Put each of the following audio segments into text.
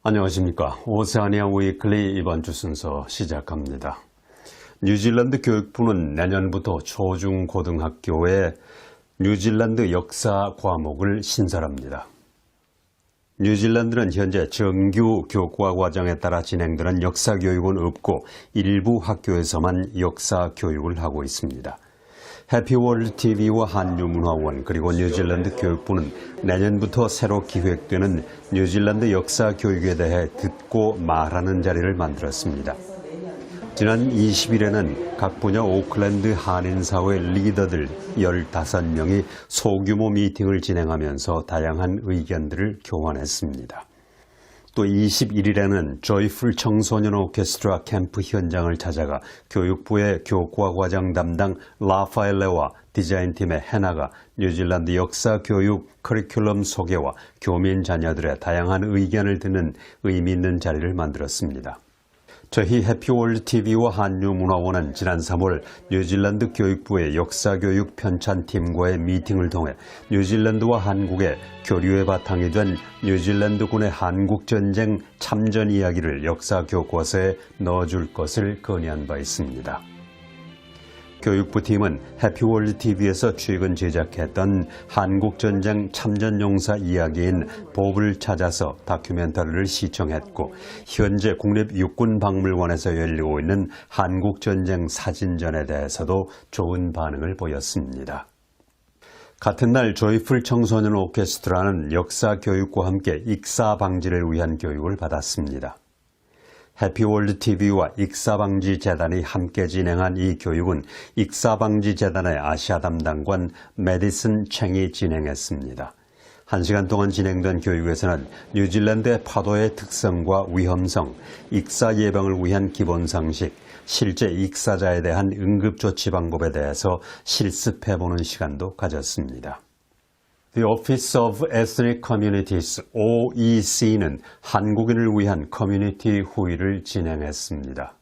안녕하십니까. 오세아니아 위클리 이번 주 순서 시작합니다. 뉴질랜드 교육부는 내년부터 초중고등학교에 뉴질랜드 역사 과목을 신설합니다. 뉴질랜드는 현재 정규 교과 과정에 따라 진행되는 역사 교육은 없고 일부 학교에서만 역사 교육을 하고 있습니다. 해피월드 TV와 한류문화원 그리고 뉴질랜드 교육부는 내년부터 새로 기획되는 뉴질랜드 역사 교육에 대해 듣고 말하는 자리를 만들었습니다. 지난 20일에는 각 분야 오클랜드 한인사회 리더들 15명이 소규모 미팅을 진행하면서 다양한 의견들을 교환했습니다. 또 21일에는 조이풀 청소년 오케스트라 캠프 현장을 찾아가 교육부의 교과 과정 담당 라파엘레와 디자인팀의 해나가 뉴질랜드 역사 교육 커리큘럼 소개와 교민 자녀들의 다양한 의견을 듣는 의미 있는 자리를 만들었습니다. 저희 해피월드 TV와 한류문화원은 지난 3월 뉴질랜드 교육부의 역사교육 편찬팀과의 미팅을 통해 뉴질랜드와 한국의 교류의 바탕이 된 뉴질랜드군의 한국전쟁 참전 이야기를 역사교과서에 넣어줄 것을 건의한 바 있습니다. 교육부 팀은 해피월드 TV에서 최근 제작했던 한국전쟁 참전용사 이야기인 봅을 찾아서 다큐멘터리를 시청했고 현재 국립육군박물관에서 열리고 있는 한국전쟁 사진전에 대해서도 좋은 반응을 보였습니다. 같은 날 조이풀 청소년 오케스트라는 역사 교육과 함께 익사 방지를 위한 교육을 받았습니다. 해피월드 TV와 익사방지재단이 함께 진행한 이 교육은 익사방지재단의 아시아 담당관 메디슨 챙이 진행했습니다. 1시간 동안 진행된 교육에서는 뉴질랜드의 파도의 특성과 위험성, 익사 예방을 위한 기본 상식, 실제 익사자에 대한 응급조치 방법에 대해서 실습해보는 시간도 가졌습니다. The Office of Ethnic Communities, OEC는 한국인을 위한 커뮤니티 후의를 진행했습니다.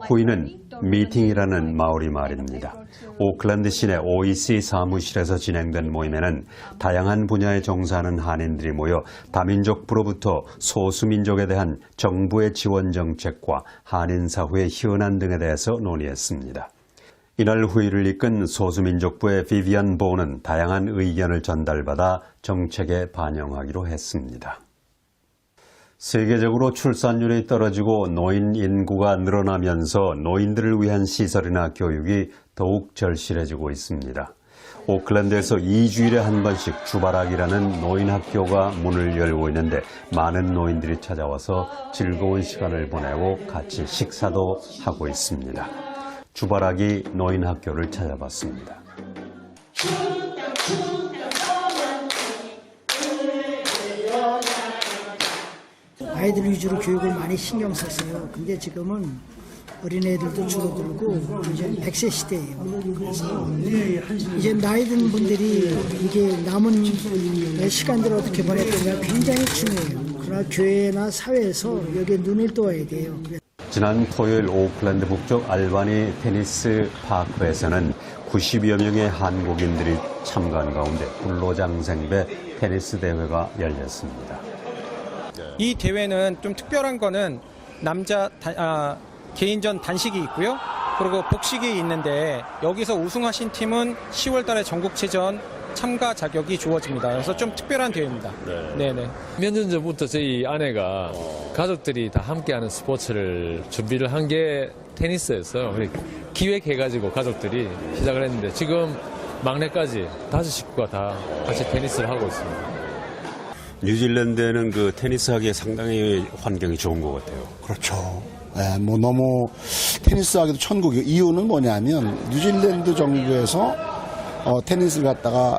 후의는 미팅이라는 마오리 말입니다. 오클랜드 시내 OEC 사무실에서 진행된 모임에는 다양한 분야에 종사하는 한인들이 모여 다민족부로부터 소수민족에 대한 정부의 지원 정책과 한인 사회의 현안 등에 대해서 논의했습니다. 이날 후의를 이끈 소수민족부의 비비안 보는 다양한 의견을 전달받아 정책에 반영하기로 했습니다. 세계적으로 출산율이 떨어지고 노인 인구가 늘어나면서 노인들을 위한 시설이나 교육이 더욱 절실해지고 있습니다. 오클랜드에서 2주일에 한 번씩 주바락이라는 노인 학교가 문을 열고 있는데 많은 노인들이 찾아와서 즐거운 시간을 보내고 같이 식사도 하고 있습니다. 주바락이 노인 학교를 찾아봤습니다. 아이들 위주로 교육을 많이 신경 썼어요. 근데 지금은 어린애들도 줄어들고 이제 100세 시대예요. 그래서 이제 나이 든 분들이 이게 남은 시간들을 어떻게 보낼까 굉장히 중요해요. 그러나 교회나 사회에서 여기에 눈을 떠야 돼요. 지난 토요일 오클랜드 북쪽 알바니 테니스 파크에서는 90여 명의 한국인들이 참가한 가운데 불로장생배 테니스 대회가 열렸습니다. 이 대회는 좀 특별한 거는 남자 개인전 단식이 있고요. 그리고 복식이 있는데 여기서 우승하신 팀은 10월 달에 전국체전 참가 자격이 주어집니다. 그래서 좀 특별한 대회입니다. 네네. 몇 년 전부터 저희 아내가 가족들이 다 함께하는 스포츠를 준비를 한 게 테니스였어요. 기획해가지고 가족들이 시작을 했는데 지금 막내까지 5식구가 다 같이 테니스를 하고 있습니다. 뉴질랜드에는 그 테니스 하기에 상당히 환경이 좋은 것 같아요. 그렇죠. 네, 너무 테니스 하기도 천국이에요. 이유는 뭐냐면 뉴질랜드 정부에서 테니스를 갖다가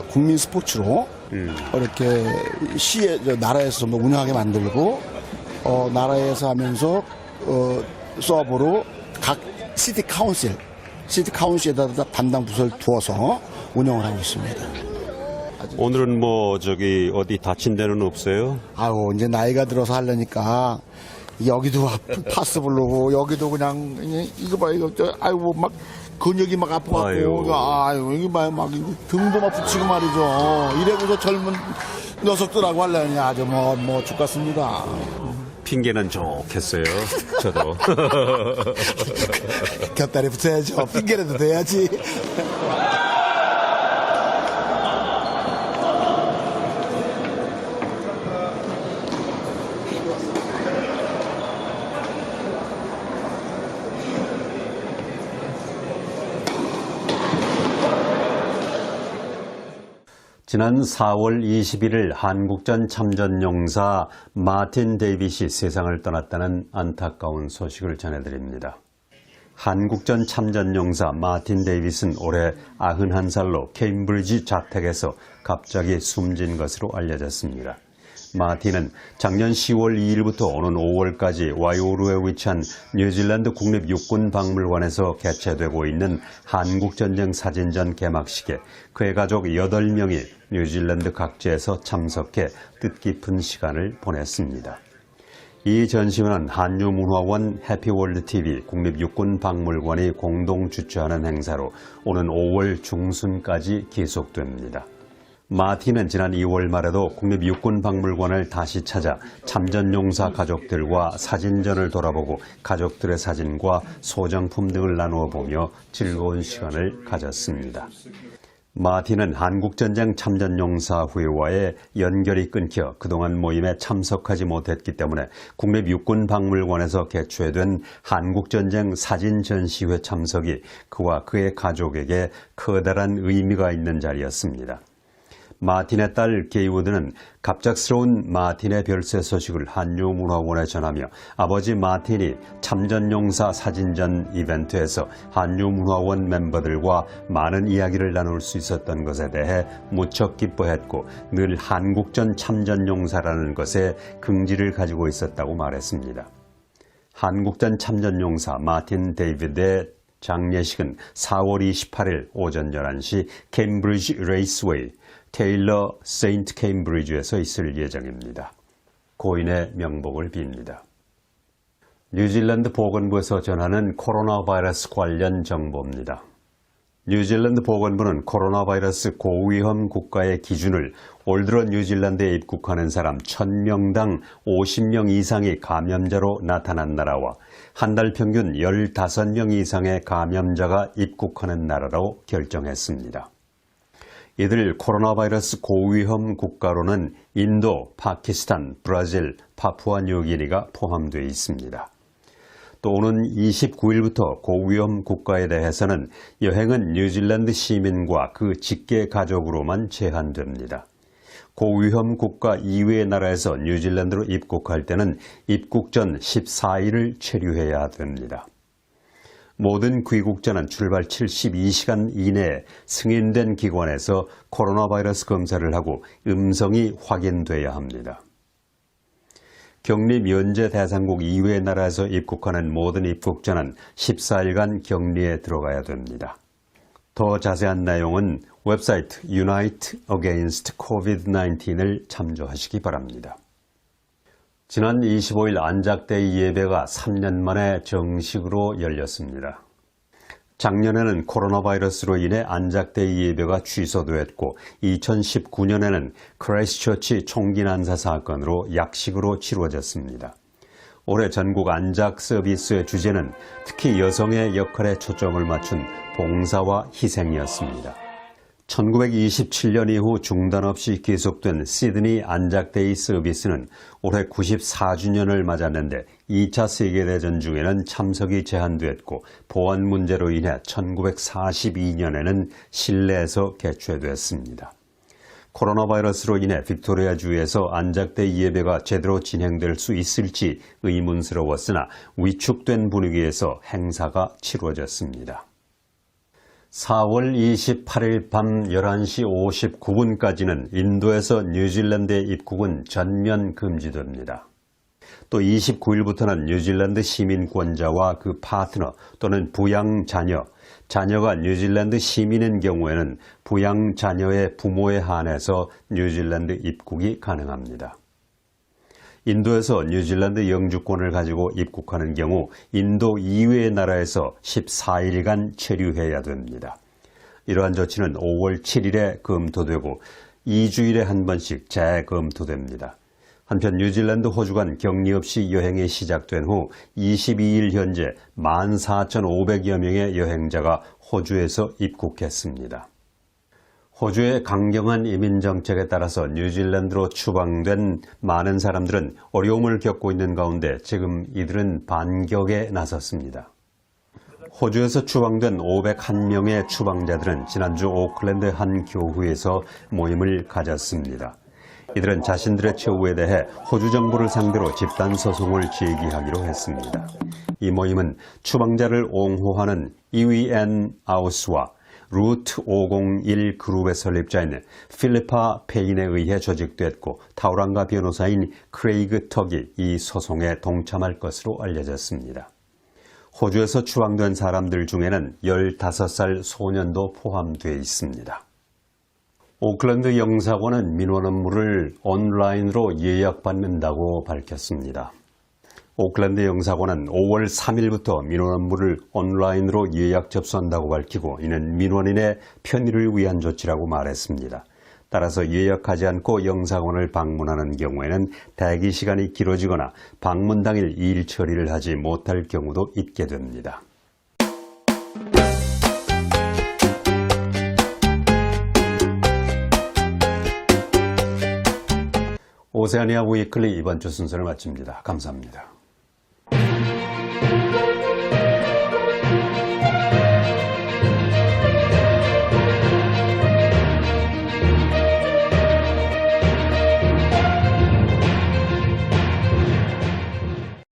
국민 스포츠로 이렇게 나라에서 좀 더 운영하게 만들고 나라에서 하면서 서버로 각 시티 카운실에다 담당 부서를 두어서 운영을 하고 있습니다. 오늘은 어디 다친 데는 없어요? 아유, 이제 나이가 들어서 하려니까 여기도 파스 부르고 여기도 그냥 이거 봐 이거 아이고 막 근육이 막 아파갖고 아유 여기 막 등도 막 붙이고 말이죠. 이래고서 젊은 녀석들하고 하려니 아주 뭐 죽겠습니다. 핑계는 좋겠어요. 저도. 곁다리 붙여야죠. 핑계라도 돼야지. 지난 4월 21일 한국전 참전용사 마틴 데이빗이 세상을 떠났다는 안타까운 소식을 전해드립니다. 한국전 참전용사 마틴 데이빗은 올해 91살로 케임브리지 자택에서 갑자기 숨진 것으로 알려졌습니다. 마틴은 작년 10월 2일부터 오는 5월까지 와이오루에 위치한 뉴질랜드 국립육군박물관에서 개최되고 있는 한국전쟁 사진전 개막식에 그의 가족 8명이 뉴질랜드 각지에서 참석해 뜻깊은 시간을 보냈습니다. 이 전시회는 한유문화원 해피월드TV 국립육군박물관이 공동 주최하는 행사로 오는 5월 중순까지 계속됩니다. 마틴은 지난 2월 말에도 국립육군박물관을 다시 찾아 참전용사 가족들과 사진전을 돌아보고 가족들의 사진과 소장품 등을 나누어 보며 즐거운 시간을 가졌습니다. 마틴은 한국전쟁 참전용사 회와의 연결이 끊겨 그동안 모임에 참석하지 못했기 때문에 국립육군박물관에서 개최된 한국전쟁 사진 전시회 참석이 그와 그의 가족에게 커다란 의미가 있는 자리였습니다. 마틴의 딸 게이우드는 갑작스러운 마틴의 별세 소식을 한유문화원에 전하며 아버지 마틴이 참전용사 사진전 이벤트에서 한유문화원 멤버들과 많은 이야기를 나눌 수 있었던 것에 대해 무척 기뻐했고 늘 한국전 참전용사라는 것에 긍지를 가지고 있었다고 말했습니다. 한국전 참전용사 마틴 데이빗의 장례식은 4월 28일 오전 11시 캠브리지 레이스웨이 테일러 세인트 캠브리지에서 있을 예정입니다. 고인의 명복을 빕니다. 뉴질랜드 보건부에서 전하는 코로나 바이러스 관련 정보입니다. 뉴질랜드 보건부는 코로나 바이러스 고위험 국가의 기준을 올 들어 뉴질랜드에 입국하는 사람 1000명당 50명 이상이 감염자로 나타난 나라와 한 달 평균 15명 이상의 감염자가 입국하는 나라로 결정했습니다. 이들 코로나 바이러스 고위험 국가로는 인도, 파키스탄, 브라질, 파푸아뉴기니가 포함되어 있습니다. 또 오는 29일부터 고위험 국가에 대해서는 여행은 뉴질랜드 시민과 그 직계 가족으로만 제한됩니다. 고위험 국가 이외의 나라에서 뉴질랜드로 입국할 때는 입국 전 14일을 체류해야 됩니다. 모든 귀국자는 출발 72시간 이내에 승인된 기관에서 코로나 바이러스 검사를 하고 음성이 확인돼야 합니다. 격리 면제 대상국 이외의 나라에서 입국하는 모든 입국자는 14일간 격리에 들어가야 됩니다. 더 자세한 내용은 웹사이트 Unite Against COVID-19을 참조하시기 바랍니다. 지난 25일 안작데이 예배가 3년 만에 정식으로 열렸습니다. 작년에는 코로나 바이러스로 인해 안작데이 예배가 취소되었고 2019년에는 크라이스트처치 총기 난사 사건으로 약식으로 치러졌습니다. 올해 전국 안작 서비스의 주제는 특히 여성의 역할에 초점을 맞춘 봉사와 희생이었습니다. 1927년 이후 중단 없이 계속된 시드니 안작데이 서비스는 올해 94주년을 맞았는데 2차 세계대전 중에는 참석이 제한됐고 보안 문제로 인해 1942년에는 실내에서 개최됐습니다. 코로나 바이러스로 인해 빅토리아주에서 안작데이 예배가 제대로 진행될 수 있을지 의문스러웠으나 위축된 분위기에서 행사가 치러졌습니다. 4월 28일 밤 11시 59분까지는 인도에서 뉴질랜드의 입국은 전면 금지됩니다. 또 29일부터는 뉴질랜드 시민권자와 그 파트너 또는 부양 자녀, 자녀가 뉴질랜드 시민인 경우에는 부양 자녀의 부모에 한해서 뉴질랜드 입국이 가능합니다. 인도에서 뉴질랜드 영주권을 가지고 입국하는 경우 인도 이외의 나라에서 14일간 체류해야 됩니다. 이러한 조치는 5월 7일에 검토되고 2주일에 한 번씩 재검토됩니다. 한편 뉴질랜드, 호주 간 격리 없이 여행이 시작된 후 22일 현재 14,500여 명의 여행자가 호주에서 입국했습니다. 호주의 강경한 이민 정책에 따라서 뉴질랜드로 추방된 많은 사람들은 어려움을 겪고 있는 가운데 지금 이들은 반격에 나섰습니다. 호주에서 추방된 501명의 추방자들은 지난주 오클랜드 한 교회에서 모임을 가졌습니다. 이들은 자신들의 처우에 대해 호주 정부를 상대로 집단 소송을 제기하기로 했습니다. 이 모임은 추방자를 옹호하는 이위앤 아우스와 루트 501 그룹의 설립자인 필리파 페인에 의해 조직됐고 타우랑가 변호사인 크레이그 턱이 이 소송에 동참할 것으로 알려졌습니다. 호주에서 추방된 사람들 중에는 15살 소년도 포함되어 있습니다. 오클랜드 영사관은 민원 업무를 온라인으로 예약받는다고 밝혔습니다. 오클랜드 영사관은 5월 3일부터 민원 업무를 온라인으로 예약 접수한다고 밝히고 이는 민원인의 편의를 위한 조치라고 말했습니다. 따라서 예약하지 않고 영사관을 방문하는 경우에는 대기 시간이 길어지거나 방문 당일 일 처리를 하지 못할 경우도 있게 됩니다. 오세아니아 위클리 이번 주 순서를 마칩니다. 감사합니다.